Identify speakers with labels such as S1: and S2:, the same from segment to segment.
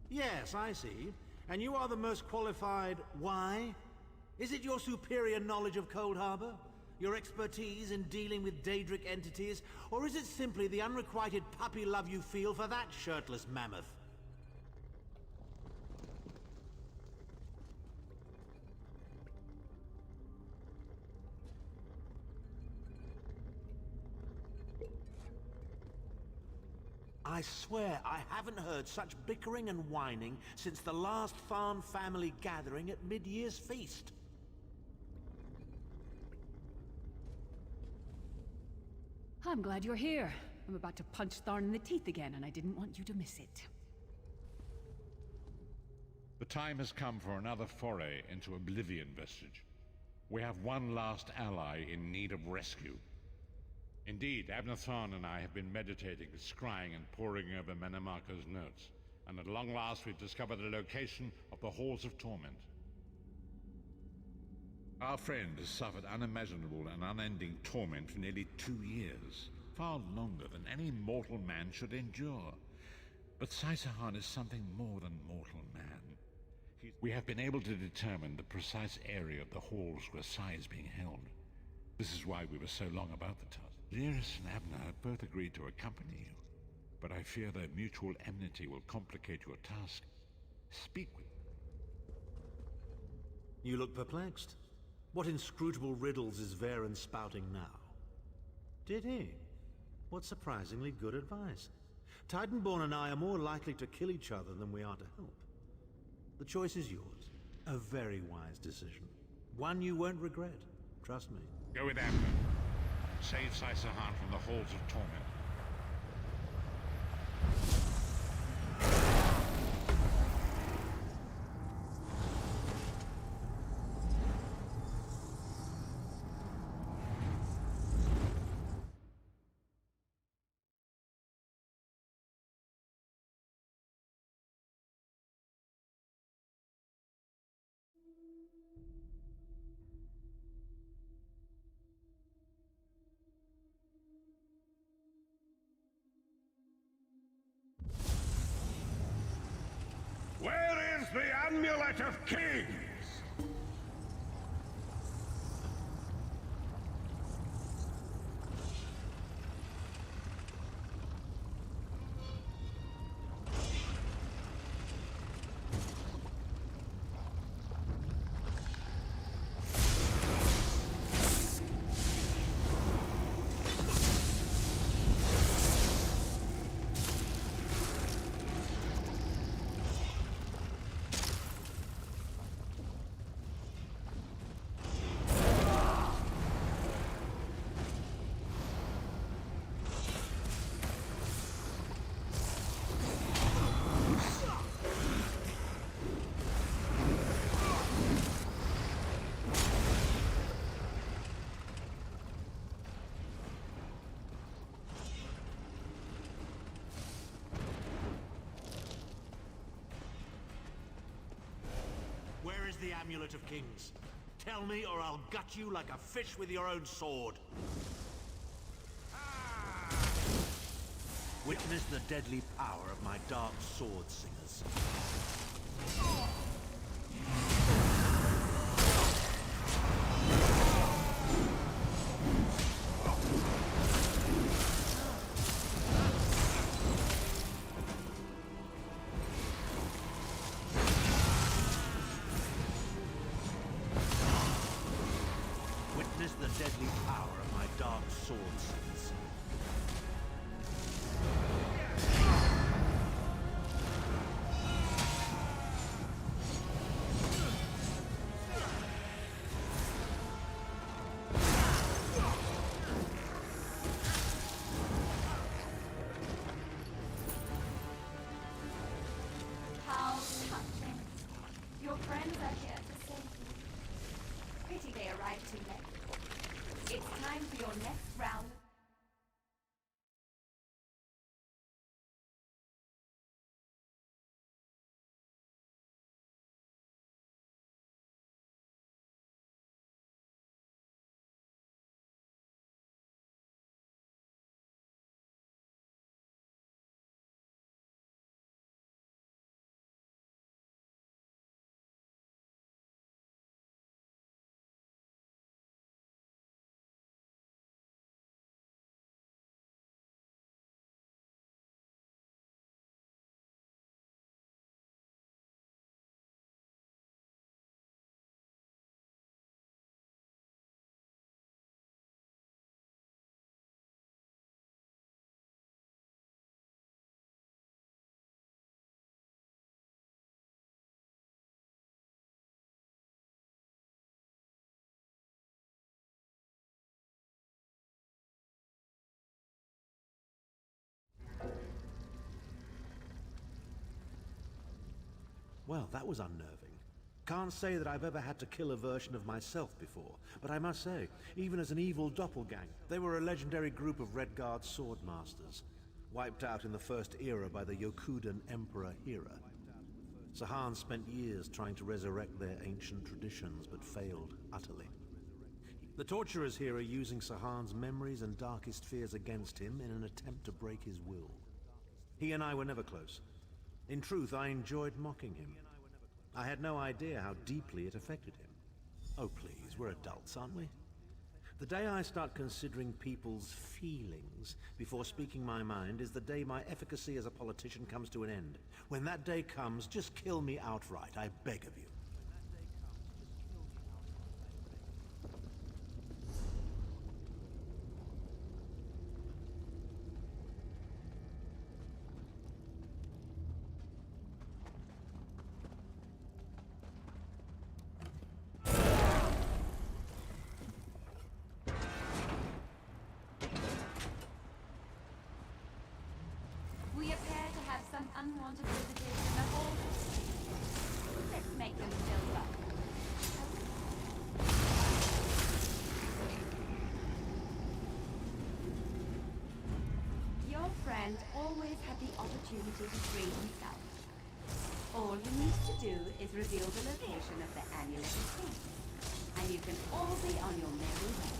S1: Yes, I see. And you are the most qualified. Why? Is it your superior knowledge of Cold Harbor? Your expertise in dealing with Daedric entities? Or is it simply the unrequited puppy love you feel for that shirtless mammoth? I swear I haven't heard such bickering and whining since the last farm family gathering at mid-year's feast.
S2: I'm glad you're here. I'm about to punch Tharn in the teeth again, and I didn't want you to miss it.
S3: The time has come for another foray into Oblivion Vestige. We have one last ally in need of rescue. Indeed, Abner Tharn and I have been meditating, scrying, and poring over Mannimarco's notes, and at long last we've discovered the location of the Halls of Torment. Our friend has suffered unimaginable and unending torment for nearly 2 years, far longer than any mortal man should endure. But Saisahan is something more than mortal man. We have been able to determine the precise area of the halls where Sai is being held. This is why we were so long about the task. Lyris and Abner have both agreed to accompany you, but I fear their mutual enmity will complicate your task. Speak with them.
S1: You look perplexed. What inscrutable riddles is Varen spouting now? Did he? What surprisingly good advice. Titanborn and I are more likely to kill each other than we are to help. The choice is yours. A very wise decision. One you won't regret. Trust me.
S3: Go with Abner. Save Saisahan from the Halls of Torment.
S4: Where is the Amulet of Kings?
S1: Where is the Amulet of Kings? Tell me or I'll gut you like a fish with your own sword. Witness the deadly power of my dark sword singers. Witness the deadly power of my dark sword singers.
S5: How touching. Your friends are here to save you. Pity they arrived too late. It's time for your next round
S1: Well, that was unnerving. Can't say that I've ever had to kill a version of myself before, but I must say, even as an evil doppelganger, they were a legendary group of Redguard sword masters, wiped out in the First Era by the Yokudan Emperor Hera. Sahan spent years trying to resurrect their ancient traditions, but failed utterly. The torturers here are using Sahan's memories and darkest fears against him in an attempt to break his will. He and I were never close. In truth, I enjoyed mocking him. I had no idea how deeply it affected him. Oh please, we're adults, aren't we? The day I start considering people's feelings before speaking my mind is the day my efficacy as a politician comes to an end. When that day comes, just kill me outright, I beg of you.
S5: We appear to have some unwanted visitors in the hall. Let's make them feel welcome. Your friend always had the opportunity to free himself. All he needs to do is reveal the location of the amulet of peace, and you can all be on your merry way.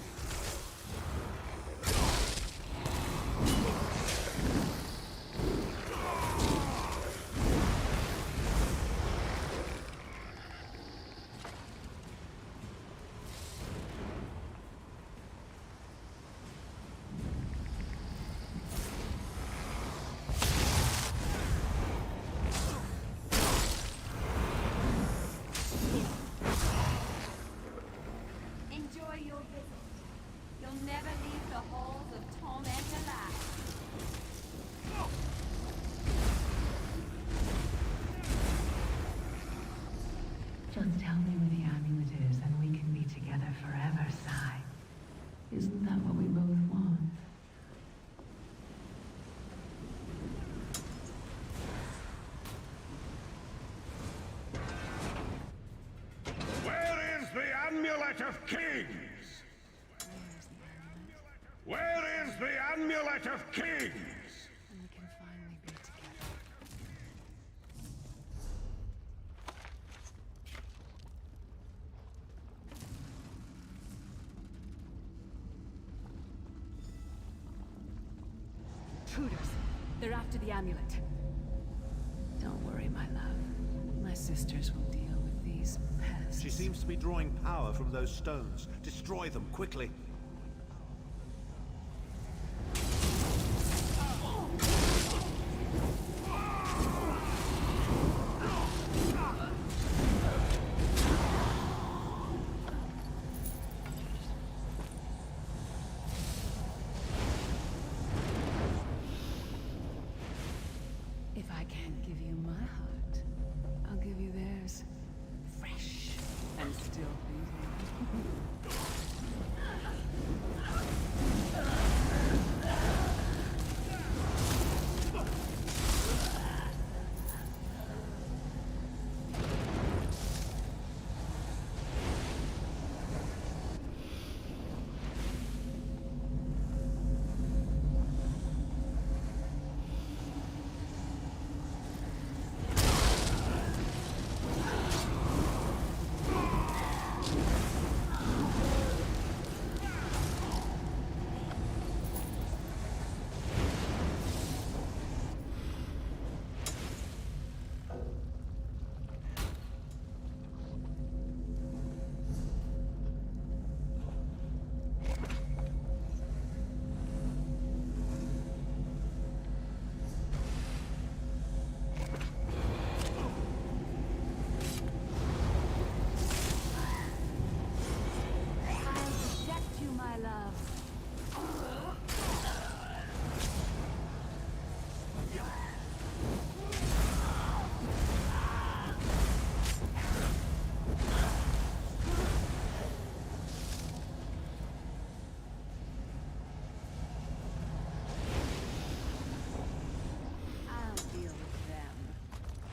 S5: Enjoy your visit. You'll never leave the halls of torment alive.
S6: Just tell me where the amulet is and we can be together forever, Sai. Isn't that what we both want?
S4: Where is the Amulet of Kings? Where is the Amulet of Kings?
S2: And we can finally be together. Intruders! They're after the amulet.
S6: Don't worry, my love.
S2: My sisters will deal with these pests.
S1: She seems to be drawing power from those stones. Destroy them, quickly.
S2: If I can't give you my heart, I'll give you theirs. Fresh and still beating.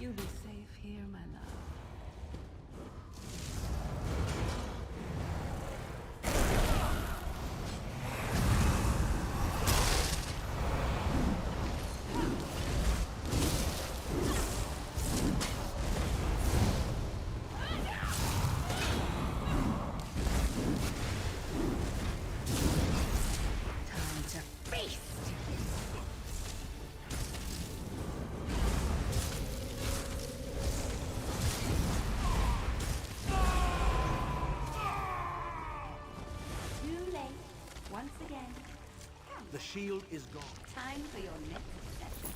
S2: You'll be safe Here, my love. Time to feast!
S5: Too late. Once again. Come.
S1: The shield is gone.
S5: Time for your next session.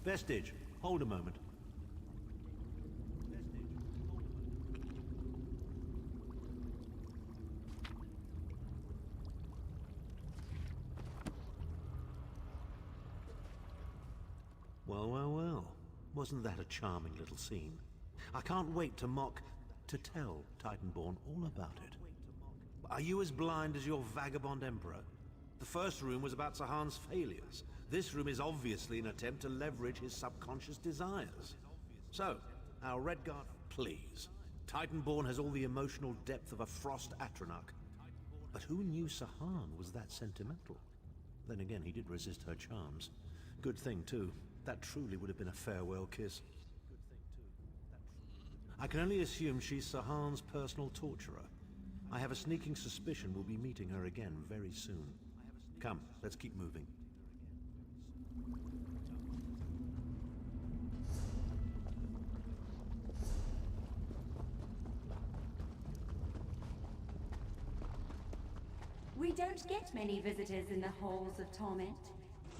S1: Vestige, hold a moment. Well, well, well. Wasn't that a charming little scene? I can't wait to tell Titanborn all about it. Are you as blind as your vagabond emperor? The first room was about Sahan's failures. This room is obviously an attempt to leverage his subconscious desires. So, our Redguard, please. Titanborn has all the emotional depth of a Frost Atronach. But who knew Sahan was that sentimental? Then again, he did resist her charms. Good thing, too. That truly would have been a farewell kiss. I can only assume she's Sahan's personal torturer. I have a sneaking suspicion we'll be meeting her again very soon. Come, let's keep moving.
S5: We don't get many visitors in the halls of torment,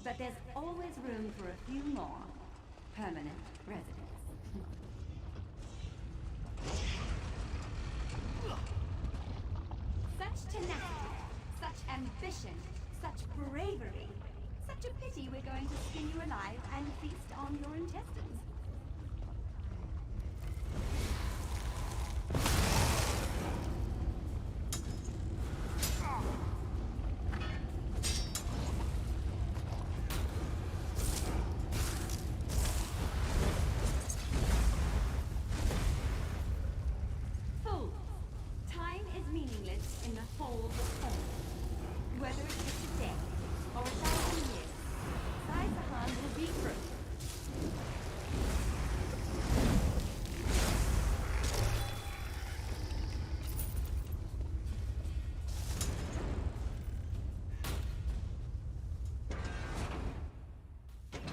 S5: but there's always room for a few more permanent residents. Such tenacity, such ambition, such bravery. Such a pity we're going to skin you alive and feast on your intestines. Fools! Time is meaningless in the halls of torment. Whether it is a day or 1,000 years, Saizahan will be through.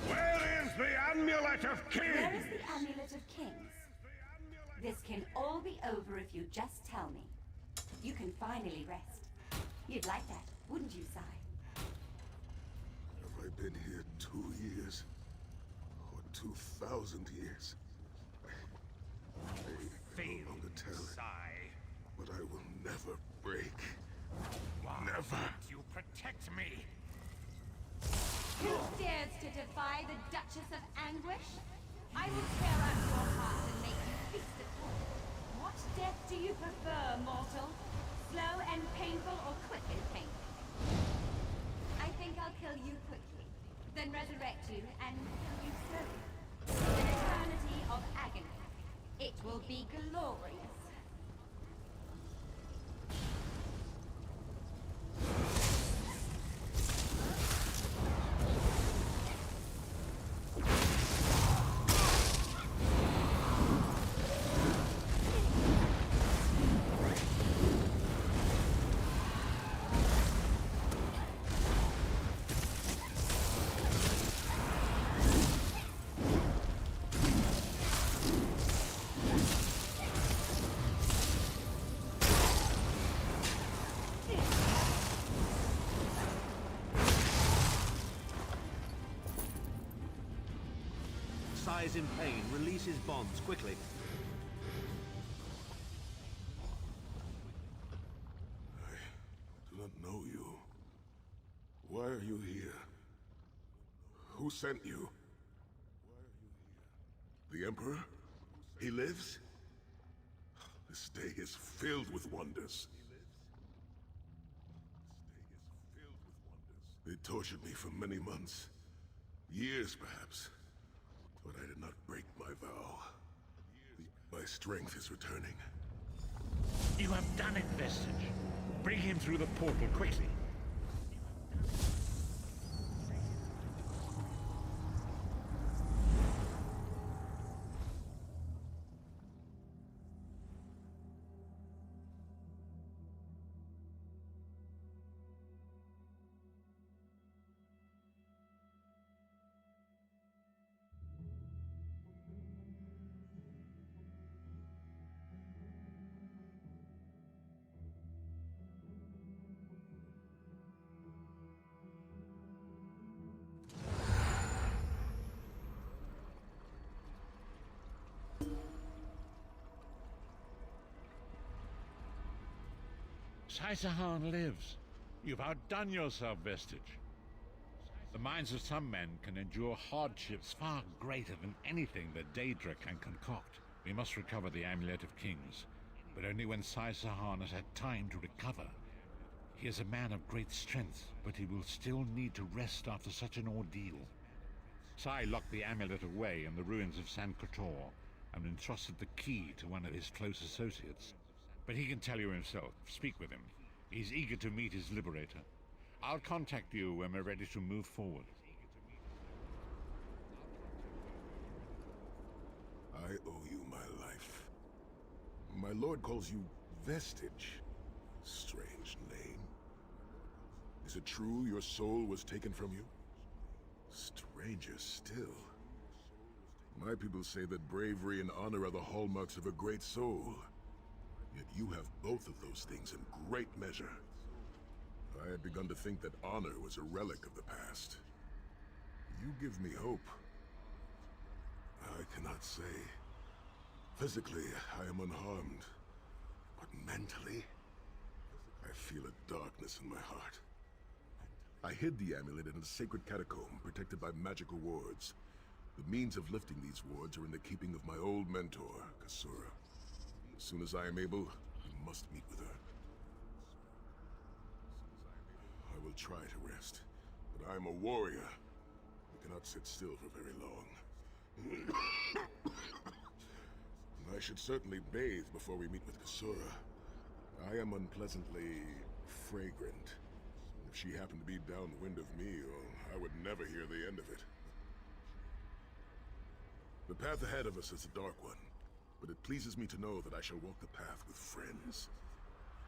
S4: Where is the Amulet of
S5: Where is
S4: Kings?
S5: the Amulet of Kings? This can all be over if you just tell me. You can finally rest. You'd like that, wouldn't you, Sai?
S7: Have I been here 2 years? Or 2,000 years? I no longer tell it,
S4: Sigh.
S7: but I will never break.
S4: Why
S7: Never.
S4: won't you protect me?
S5: Who dares to defy the Duchess of Anguish? I will tear out your heart and make you feast upon it. What death do you prefer, mortal? Slow and painful or quick and painful? I think I'll kill you quickly, then resurrect you and kill you slowly. An eternity of agony. It will be glorious.
S1: Sai is in pain. Release his bonds, quickly.
S7: I do not know you. Why are you here? Who sent you? The Emperor? He lives? This day is filled with wonders. They tortured me for many months. Years, perhaps. But I did not break my vow. My strength is returning.
S3: You have done it, Vestige. Bring him through the portal quickly. Saisahan lives. You've outdone yourself, Vestige. The minds of some men can endure hardships far greater than anything that Daedra can concoct. We must recover the Amulet of Kings, but only when Saisahan has had time to recover. He is a man of great strength, but he will still need to rest after such an ordeal. Sai locked the amulet away in the ruins of San Kotor and entrusted the key to one of his close associates. But he can tell you himself. Speak with him. He's eager to meet his liberator. I'll contact you when we're ready to move forward.
S7: I owe you my life. My lord calls you Vestige. Strange name. Is it true your soul was taken from you? Stranger still. My people say that bravery and honor are the hallmarks of a great soul. Yet you have both of those things in great measure. I had begun to think that honor was a relic of the past. You give me hope. I cannot say. Physically, I am unharmed. But mentally, I feel a darkness in my heart. I hid the amulet in a sacred catacomb protected by magical wards. The means of lifting these wards are in the keeping of my old mentor, Kasura. As soon as I am able, I must meet with her. I will try to rest, but I am a warrior. I cannot sit still for very long. I should certainly bathe before we meet with Kasura. I am unpleasantly fragrant. If she happened to be downwind of me, I would never hear the end of it. The path ahead of us is a dark one, but it pleases me to know that I shall walk the path with friends.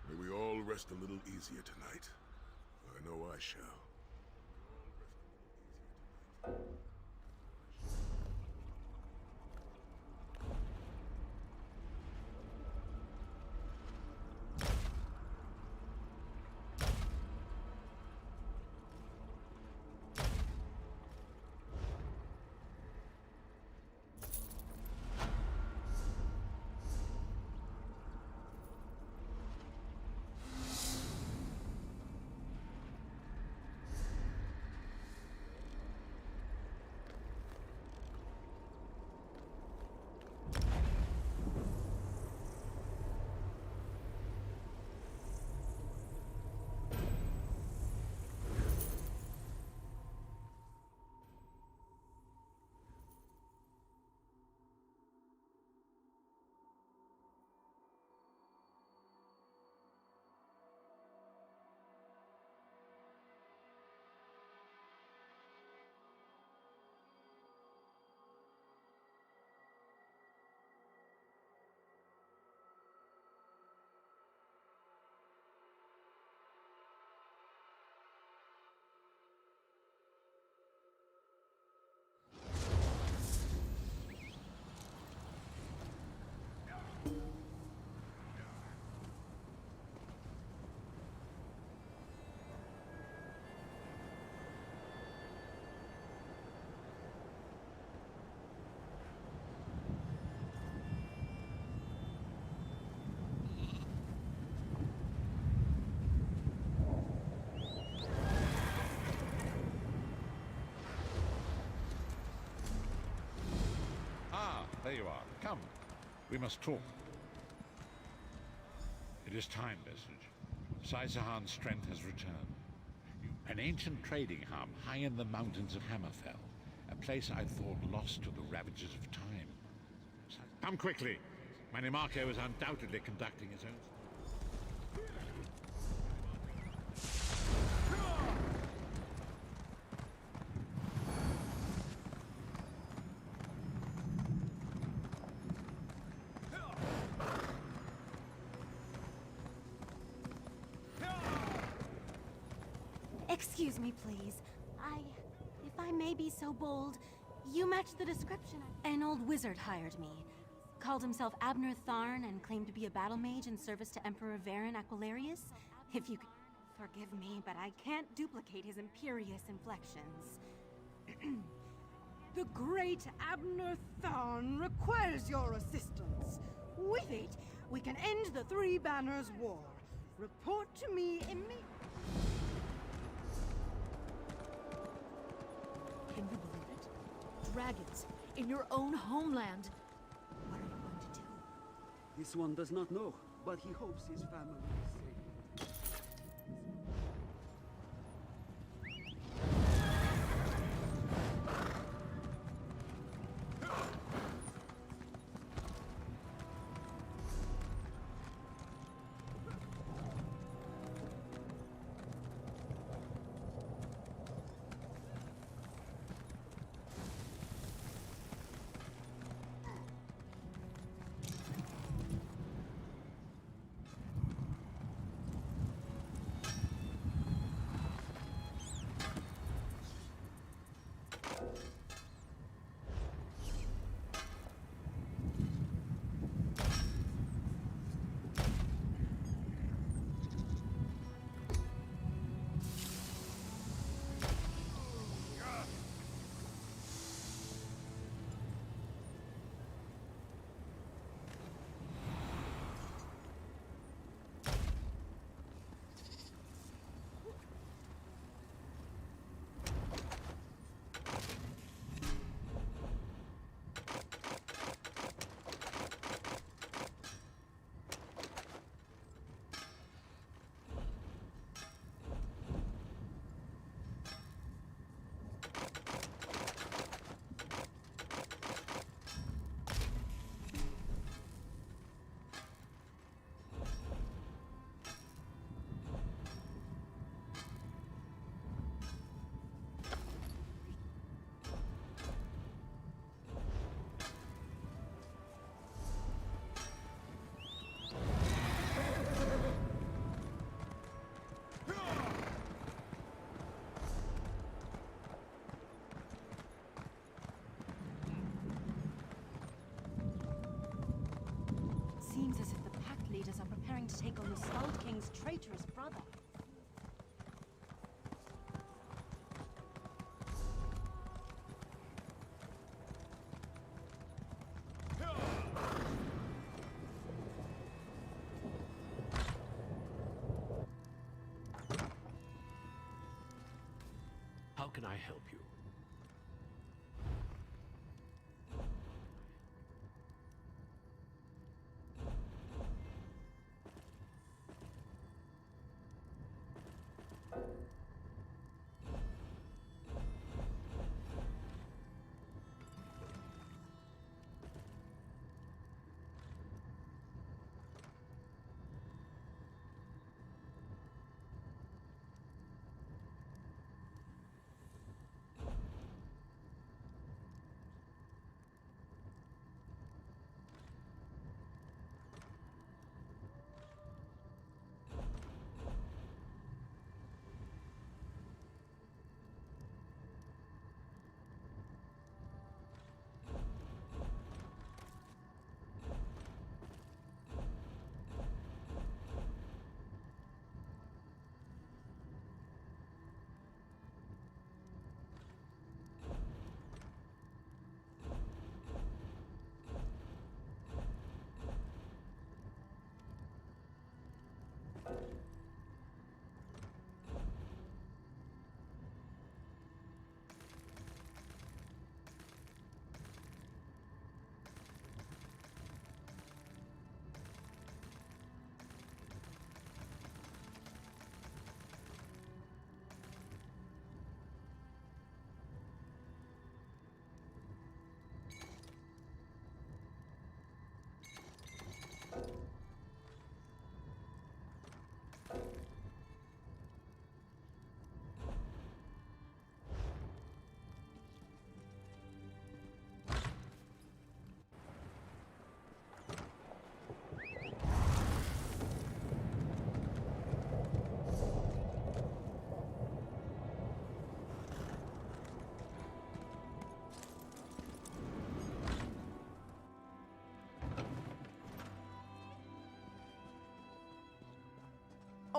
S7: May we all rest a little easier tonight. I know I shall.
S3: There you are. Come. We must talk. It is time, Vestige. Saisahan's strength has returned. You An ancient trading hub high in the mountains of Hammerfell. A place I thought lost to the ravages of time. Come quickly! My Nimarco is undoubtedly conducting his own...
S5: Excuse me, please. If I may be so bold, you match the description. An old wizard hired me. Called himself Abner Tharn and claimed to be a battle mage in service to Emperor Varen Aquilarius. If you could... Forgive me, but I can't duplicate his imperious inflections.
S8: The great Abner Tharn requires your assistance. With it, we can end the Three Banners War. Report to me immediately.
S9: Can you believe it? Dragons in your own homeland. What are you going to do?
S10: This one does not know, but he hopes his family is safe.
S5: Seems as if the pack leaders are preparing to take on the Skald King's traitorous brother.
S11: How can I help you?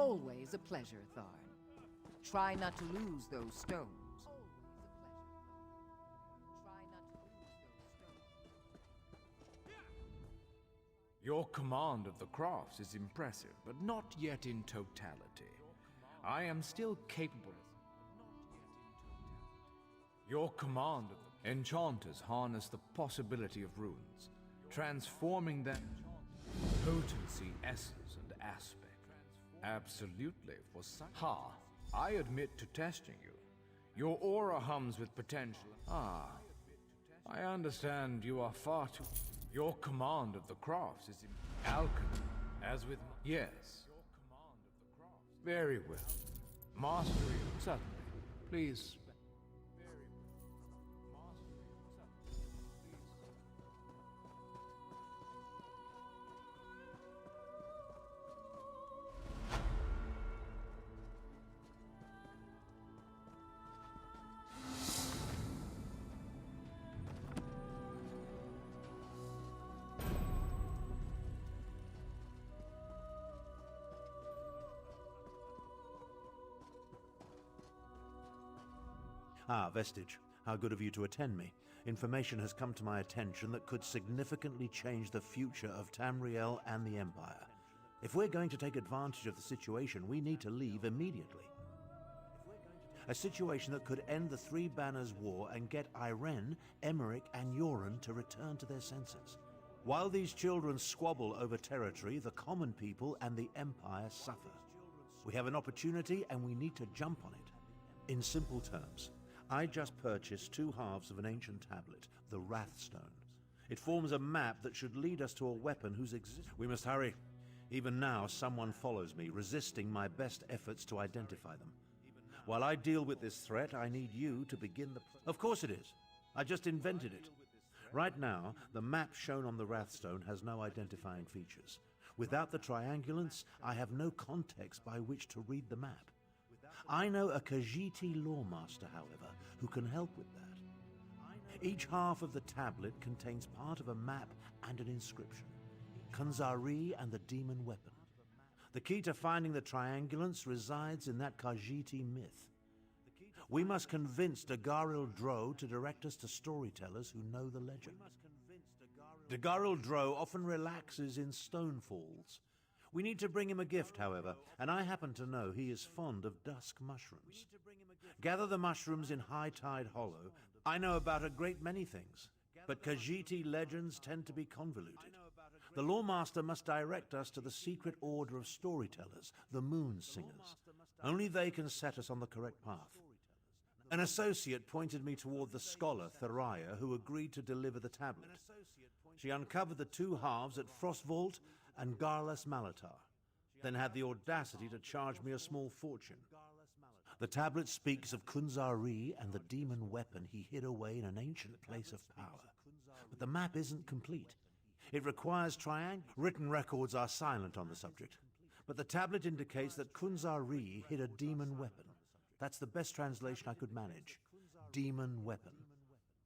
S2: Always a pleasure, Tharn. Try not to lose those stones.
S12: Your command of the crafts is impressive, but not yet in totality. I am still capable. Your command of the enchanters harness the possibility of runes, transforming them potency, essence, and aspect. Absolutely, for such. I admit to testing you. Your aura hums with potential. I understand you are far too. Your command of the crafts is in alchemy, as with. Yes. Very well. Mastery, certainly. Please.
S1: Ah, Vestige. How good of you to attend me. Information has come to my attention that could significantly change the future of Tamriel and the Empire. If we're going to take advantage of the situation, we need to leave immediately. A situation that could end the Three Banners War and get Irene, Emmerich, and Yoren to return to their senses. While these children squabble over territory, the common people and the Empire suffer. We have an opportunity and we need to jump on it. In simple terms, I just purchased 2 halves of an ancient tablet, the Wrathstone. It forms a map that should lead us to a weapon whose We must hurry. Even now, someone follows me, resisting my best efforts to identify them. While I deal with this threat, I need you to begin the... Of course it is. I just invented it. Right now, the map shown on the Wrathstone has no identifying features. Without the triangulants, I have no context by which to read the map. I know a Khajiiti lawmaster, however, who can help with that. Each half of the tablet contains part of a map and an inscription. Kunzari and the demon weapon. The key to finding the triangulants resides in that Khajiiti myth. We must convince Dagoril Dro to direct us to storytellers who know the legend. Dagoril Dro often relaxes in stone falls. We need to bring him a gift, however, and I happen to know he is fond of dusk mushrooms. Gather the mushrooms in High Tide Hollow. I know about a great many things, but Khajiiti legends tend to be convoluted. The Lawmaster must direct us to the secret order of storytellers, the Moon Singers. Only they can set us on the correct path. An associate pointed me toward the scholar, Thariah, who agreed to deliver the tablet. She uncovered the 2 halves at Frostvault and Garlas Malatar, then had the audacity to charge me a small fortune. The tablet speaks of Kunzari and the demon weapon he hid away in an ancient place of power. But the map isn't complete. It requires Written records are silent on the subject, but the tablet indicates that Kunzari hid a demon weapon. That's the best translation I could manage. Demon weapon.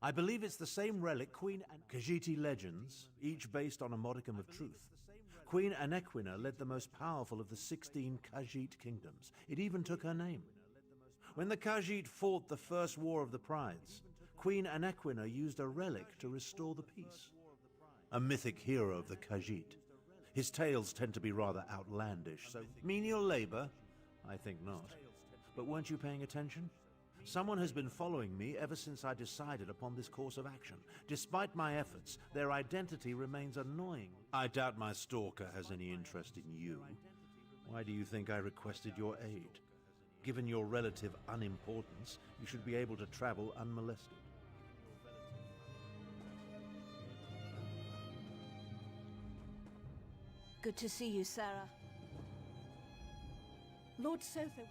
S1: I believe it's the same relic Queen and Khajiiti legends, each based on a modicum of truth. Queen Anequina led the most powerful of the 16 Khajiit kingdoms. It even took her name. When the Khajiit fought the First War of the Prides, Queen Anequina used a relic to restore the peace. A mythic hero of the Khajiit. His tales tend to be rather outlandish, so menial labor? I think not. But weren't you paying attention? Someone has been following me ever since I decided upon this course of action. Despite my efforts, their identity remains annoying. I doubt my stalker has any interest in you. Why do you think I requested your aid? Given your relative unimportance, you should be able to travel unmolested.
S9: Good to see you, Sarah. Lord Sotho...